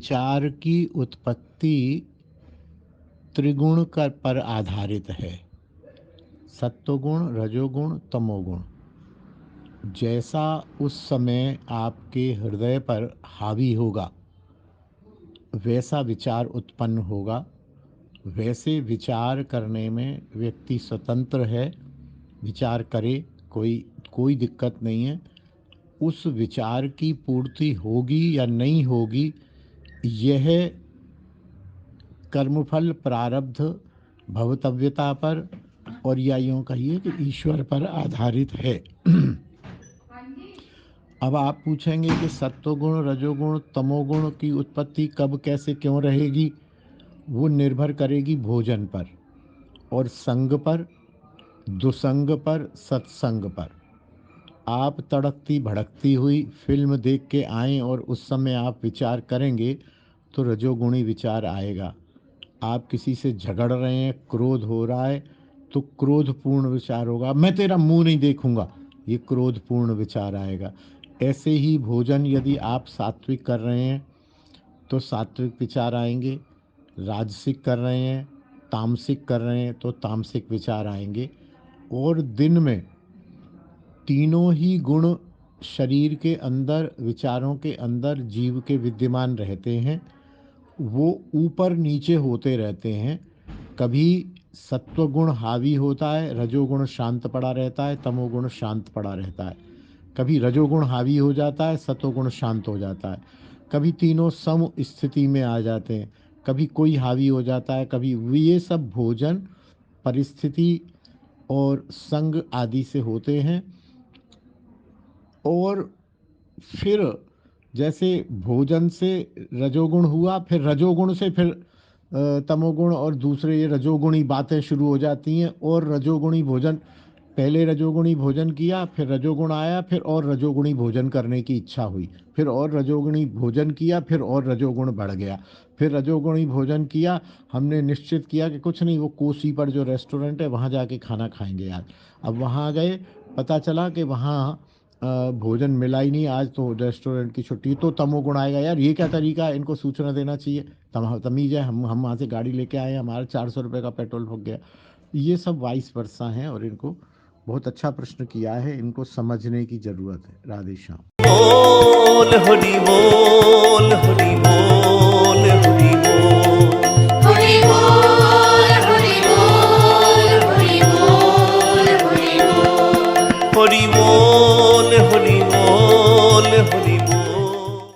विचार की उत्पत्ति त्रिगुण पर आधारित है, सत्वगुण, रजोगुण, तमोगुण। जैसा उस समय आपके हृदय पर हावी होगा वैसा विचार उत्पन्न होगा। वैसे विचार करने में व्यक्ति स्वतंत्र है, विचार करे, कोई दिक्कत नहीं है। उस विचार की पूर्ति होगी या नहीं होगी, यह कर्मफल, प्रारब्ध, भवतव्यता पर और या यूँ कहिए कि ईश्वर पर आधारित है। अब आप पूछेंगे कि सत्वगुण, रजोगुण, तमोगुण की उत्पत्ति कब, कैसे, क्यों रहेगी। वो निर्भर करेगी भोजन पर और संग पर, दुसंग पर, सत्संग पर। आप तड़कती भड़कती हुई फिल्म देख के आएँ और उस समय आप विचार करेंगे तो रजोगुणी विचार आएगा। आप किसी से झगड़ रहे हैं, क्रोध हो रहा है, तो क्रोधपूर्ण विचार होगा। मैं तेरा मुंह नहीं देखूंगा, ये क्रोधपूर्ण विचार आएगा। ऐसे ही भोजन यदि आप सात्विक कर रहे हैं तो सात्विक विचार आएंगे, राजसिक कर रहे हैं, तामसिक कर रहे हैं तो तामसिक विचार आएंगे। और दिन में तीनों ही गुण शरीर के अंदर, विचारों के अंदर जीव के विद्यमान रहते हैं। वो ऊपर नीचे होते रहते हैं। कभी सत्वगुण हावी होता है, रजोगुण शांत पड़ा रहता है, तमोगुण शांत पड़ा रहता है। कभी रजोगुण हावी हो जाता है, सत्वगुण शांत हो जाता है। कभी तीनों सम स्थिति में आ जाते हैं, कभी कोई हावी हो जाता है, कभी। ये सब भोजन, परिस्थिति और संग आदि से होते हैं। और फिर जैसे भोजन से रजोगुण हुआ, फिर रजोगुण से फिर तमोगुण और दूसरे ये रजोगुणी बातें शुरू हो जाती हैं। और रजोगुणी भोजन, पहले रजोगुणी भोजन किया, फिर रजोगुण आया, फिर और रजोगुणी भोजन करने की इच्छा हुई, फिर और रजोगुणी भोजन किया, फिर और रजोगुण बढ़ गया, फिर रजोगुणी भोजन किया। हमने निश्चित किया कि कुछ नहीं, वो कोसी पर जो रेस्टोरेंट है वहाँ जाके खाना खाएंगे आज। अब वहाँ गए, पता चला कि वहाँ भोजन मिला ही नहीं, आज तो रेस्टोरेंट की छुट्टी। तो तमोगुण आएगा, यार ये क्या तरीका है, इनको सूचना देना चाहिए, तमीज़ है, हम वहाँ से गाड़ी लेके आए, हमारा 400 रुपये का पेट्रोल फूक गया। ये सब वाइस वर्सा हैं और इनको बहुत अच्छा प्रश्न किया है, इनको समझने की ज़रूरत है। राधे श्याम। बोल हरि बोल हरि